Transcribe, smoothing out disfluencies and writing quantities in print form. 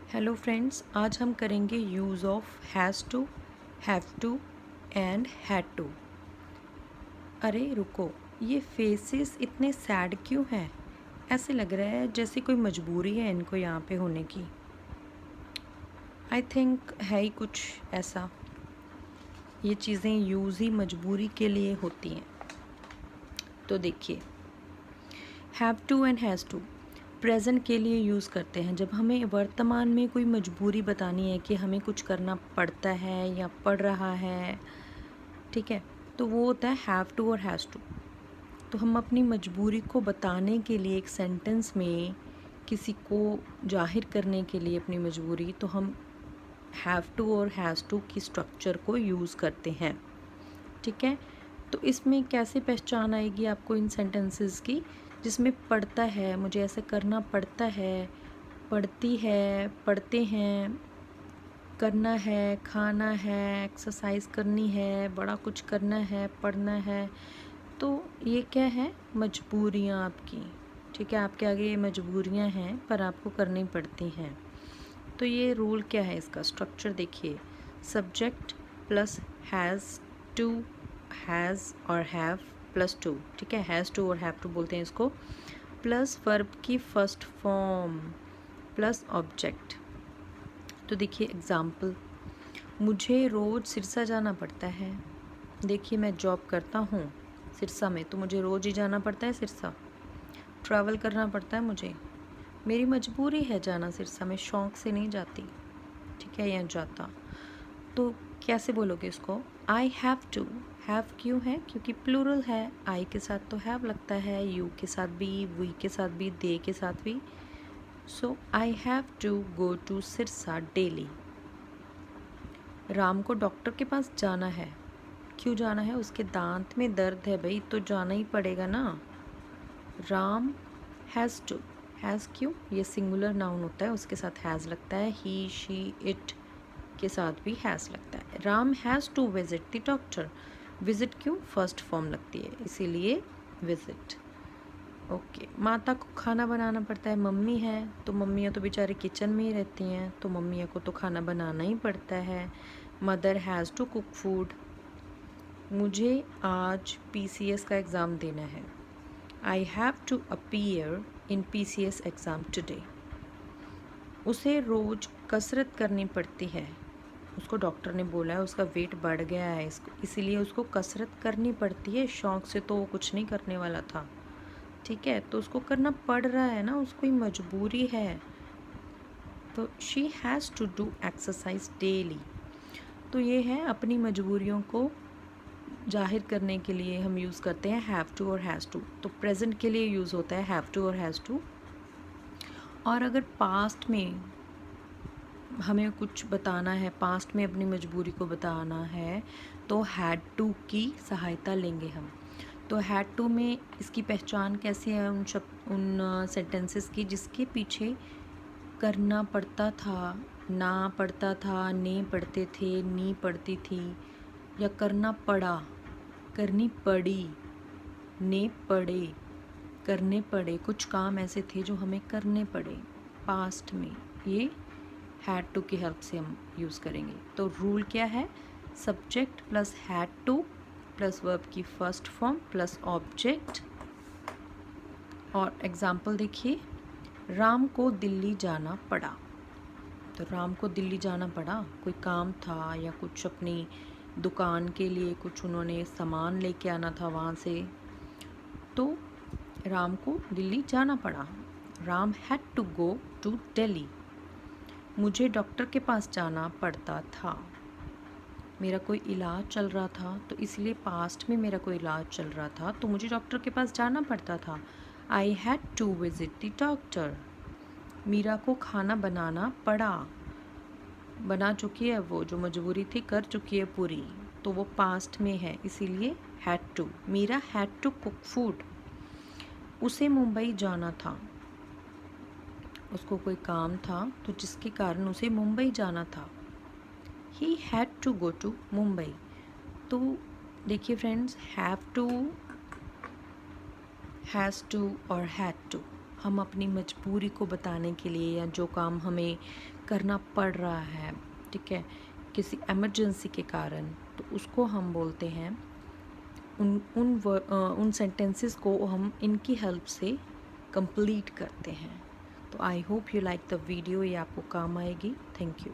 Hello friends, आज हम करेंगे use of has to, have to and had to. अरे रुको, ये फेसेस इतने सैड क्यों हैं? ऐसे लग रहा है जैसे कोई मजबूरी है इनको यहाँ पे होने की। आई थिंक है ही कुछ ऐसा। ये चीज़ें यूज़ ही मजबूरी के लिए होती हैं। तो देखिए, have to and has to present के लिए यूज़ करते हैं जब हमें वर्तमान में कोई मजबूरी बतानी है कि हमें कुछ करना पड़ता है या पड़ रहा है। ठीक है, तो वो होता है हैव टू और हैज़ टू। तो हम अपनी मजबूरी को बताने के लिए एक सेंटेंस में किसी को जाहिर करने के लिए अपनी मजबूरी, तो हम हैव टू और हैज़ टू की स्ट्रक्चर को यूज़ करते हैं। ठीक है, तो इसमें कैसे पहचान आएगी आपको इन सेंटेंसेस की, जिसमें पड़ता है, मुझे ऐसे करना पड़ता है, पड़ती है, पढ़ते हैं, करना है, खाना है, एक्सरसाइज करनी है, बड़ा कुछ करना है, पढ़ना है। तो ये क्या है? मजबूरियाँ आपकी। ठीक है, आपके आगे ये मजबूरियाँ हैं पर आपको करनी पड़ती हैं। तो ये रूल क्या है इसका? स्ट्रक्चर देखिए, subject plus has to, has और हैव प्लस टू। ठीक है, हैज़ टू और हैव टू बोलते हैं इसको, प्लस वर्ब की फर्स्ट फॉर्म प्लस ऑब्जेक्ट। तो देखिए एग्ज़ाम्पल, मुझे रोज़ सिरसा जाना पड़ता है। देखिए मैं जॉब करता हूँ सिरसा में, तो मुझे रोज़ ही जाना पड़ता है सिरसा, ट्रैवल करना पड़ता है मुझे। मेरी मजबूरी है जाना सिरसा, में शौक़ से नहीं जाती। ठीक है, या जाता। तो कैसे बोलोगे इसको? आई हैव टू। हैव क्यों है? क्योंकि प्लूरल है, आई के साथ तो हैव लगता है, यू के साथ भी, वी के साथ भी, दे के साथ भी। So I have to go to Sirsa daily. Ram को डॉक्टर के पास जाना है। क्यों जाना है? उसके दांत में दर्द है भाई, तो जाना ही पड़ेगा ना। Ram has to. हैज़ क्यों? ये सिंगुलर नाउन होता है, उसके साथ हैज़ लगता है। ही, शी, इट के साथ भी हैज़ लगता है। Ram has to visit the doctor. Visit क्यों? फर्स्ट फॉर्म लगती है, इसीलिए विजिट। ओके, माता को खाना बनाना पड़ता है। मम्मी है तो मम्मियाँ तो बेचारी किचन में ही रहती हैं, तो मम्मियों को तो खाना बनाना ही पड़ता है। Mother has to cook food. मुझे आज पीसीएस का एग्ज़ाम देना है। I have to appear in PCS exam today. उसे रोज़ कसरत करनी पड़ती है। उसको डॉक्टर ने बोला है उसका वेट बढ़ गया है, इसीलिए उसको कसरत करनी पड़ती है। शौक़ से तो वो कुछ नहीं करने वाला था। ठीक है, तो उसको करना पड़ रहा है ना, उसको ही मजबूरी है। तो she has to do exercise daily. तो ये है, अपनी मजबूरियों को जाहिर करने के लिए हम यूज़ करते हैं हैव टू और हैज़ टू। तो प्रेजेंट के लिए यूज़ होता है हैव टू और हैज़ टू। और अगर पास्ट में हमें कुछ बताना है, पास्ट में अपनी मजबूरी को बताना है, तो हैड टू की सहायता लेंगे हम। तो हैड टू में इसकी पहचान कैसे है? उन सेंटेंसेस की जिसके पीछे करना पड़ता था, ना पड़ता था, ने पढ़ते थे, नी पढ़ती थी, या करना पड़ा, करनी पड़ी, ने पड़े, करने पड़े। कुछ काम ऐसे थे जो हमें करने पड़े पास्ट में, ये हैड टू की हेल्प से हम यूज़ करेंगे। तो रूल क्या है? Subject plus had two plus verb की फर्स्ट फॉर्म प्लस ऑब्जेक्ट। और एग्जाम्पल देखिए, राम को दिल्ली जाना पड़ा। तो राम को दिल्ली जाना पड़ा, कोई काम था या कुछ अपनी दुकान के लिए कुछ उन्होंने सामान लेके आना था वहाँ से, तो राम को दिल्ली जाना पड़ा। Ram had to go to Delhi. मुझे डॉक्टर के पास जाना पड़ता था। मेरा कोई इलाज चल रहा था, तो इसलिए पास्ट में मेरा कोई इलाज चल रहा था, तो मुझे डॉक्टर के पास जाना पड़ता था। I had to visit the doctor. Meera को खाना बनाना पड़ा। बना चुकी है, वो जो मजबूरी थी कर चुकी है पूरी, तो वो पास्ट में है, इसीलिए had to. Meera had to cook food. उसे मुंबई जाना था। उसको कोई काम था, तो जिसके कारण उसे मुंबई जाना था। He had to go to Mumbai. तो देखिए friends, have to, has to और हैड टू हम अपनी मजबूरी को बताने के लिए या जो काम हमें करना पड़ रहा है, ठीक है, किसी इमरजेंसी के कारण, तो उसको हम बोलते हैं, उन सेंटेंसेस को हम इनकी हेल्प से कंप्लीट करते हैं। तो I hope you like the video, ये आपको काम आएगी। Thank you.